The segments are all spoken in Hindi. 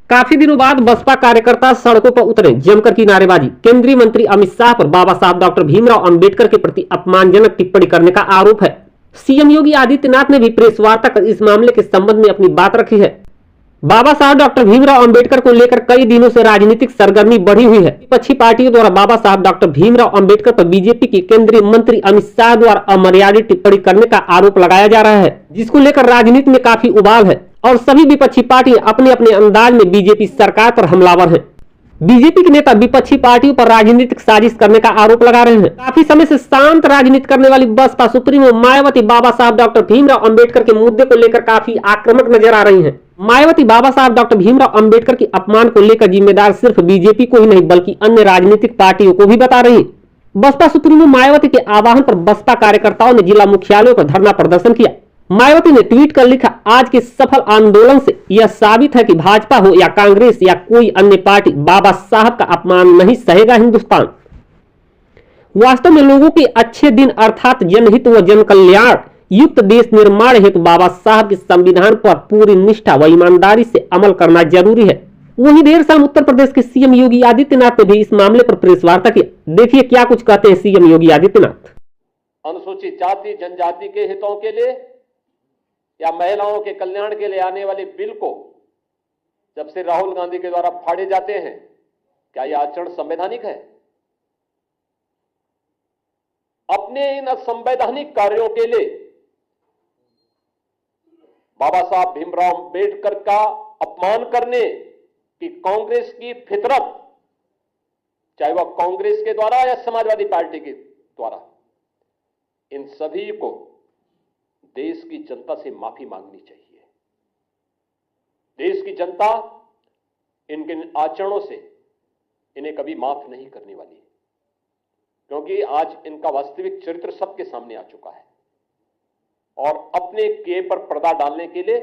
काफी दिनों बाद बसपा कार्यकर्ता सड़कों पर उतरे, जमकर की नारेबाजी। केंद्रीय मंत्री अमित शाह पर बाबा साहब डॉक्टर भीमराव अंबेडकर के प्रति अपमानजनक टिप्पणी करने का आरोप है। सीएम योगी आदित्यनाथ ने भी प्रेस वार्ता कर इस मामले के संबंध में अपनी बात रखी है। बाबा साहब डॉक्टर भीमराव अंबेडकर को लेकर कई दिनों से राजनीतिक सरगर्मी बढ़ी हुई है। विपक्षी पार्टियों द्वारा बाबा साहब डॉक्टर भीमराव अंबेडकर पर बीजेपी के केंद्रीय मंत्री अमित शाह द्वारा अमर्यादित टिप्पणी करने का आरोप लगाया जा रहा है, जिसको लेकर राजनीति में काफी उबाल है और सभी विपक्षी पार्टियां अपने अपने अंदाज में बीजेपी सरकार पर हमलावर हैं। बीजेपी के नेता विपक्षी पार्टियों पर राजनीतिक साजिश करने का आरोप लगा रहे हैं। काफी समय से शांत राजनीति करने वाली बसपा सुप्रीमो मायावती बाबा साहब डॉक्टर भीमराव अंबेडकर के मुद्दे को लेकर काफी आक्रामक नजर आ रही हैं। मायावती बाबा साहब डॉक्टर भीमराव अंबेडकर के अपमान को लेकर जिम्मेदार सिर्फ बीजेपी को ही नहीं बल्कि अन्य राजनीतिक पार्टियों को भी बता रही है। बसपा सुप्रीमो मायावती के आह्वान पर बसपा कार्यकर्ताओं ने जिला मुख्यालयों पर धरना प्रदर्शन किया। मायावती ने ट्वीट कर लिखा, आज के सफल आंदोलन से यह साबित है कि भाजपा हो या कांग्रेस या कोई अन्य पार्टी, बाबा साहब का अपमान नहीं सहेगा हिंदुस्तान। वास्तव में लोगों के अच्छे दिन अर्थात जनहित व जन कल्याण युक्त देश निर्माण हेतु बाबा साहब के संविधान पर पूरी निष्ठा व ईमानदारी से अमल करना जरूरी है। वहीं देर शाम उत्तर प्रदेश के सीएम योगी आदित्यनाथ ने भी इस मामले पर प्रेस वार्ता की। देखिए क्या कुछ कहते हैं सीएम योगी आदित्यनाथ। अनुसूचित जाति जनजाति के हितों के लिए या महिलाओं के कल्याण के लिए आने वाले बिल को जब से राहुल गांधी के द्वारा फाड़े जाते हैं, क्या यह आचरण संवैधानिक है? अपने इन असंवैधानिक कार्यों के लिए बाबा साहब भीमराव अंबेडकर का अपमान करने की कांग्रेस की फितरत, चाहे वह कांग्रेस के द्वारा या समाजवादी पार्टी के द्वारा, इन सभी को देश की जनता से माफी मांगनी चाहिए। देश की जनता इनके आचरणों से इन्हें कभी माफ नहीं करने वाली, क्योंकि आज इनका वास्तविक चरित्र सबके सामने आ चुका है और अपने किए पर पर्दा डालने के लिए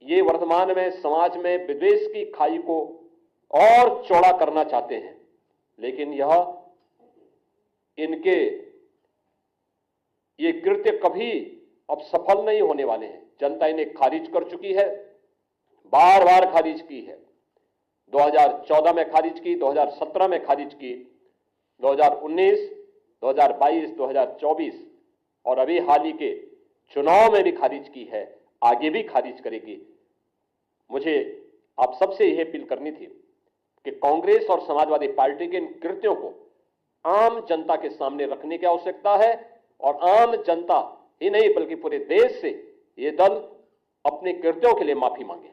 ये वर्तमान में समाज में विद्वेष की खाई को और चौड़ा करना चाहते हैं, लेकिन यह इनके ये कृत्य कभी अब सफल नहीं होने वाले हैं। जनता इन्हें खारिज कर चुकी है, बार बार खारिज की है। 2014 में खारिज की, 2017 में खारिज की, 2019, 2022, 2024 और अभी हाल ही के चुनाव में भी खारिज की है, आगे भी खारिज करेगी। मुझे आप सबसे यह अपील करनी थी कि कांग्रेस और समाजवादी पार्टी के इन कृत्यों को आम जनता के सामने रखने की आवश्यकता है और आम जनता ही नहीं बल्कि पूरे देश से ये दल अपने कृत्यों के लिए माफी मांगे।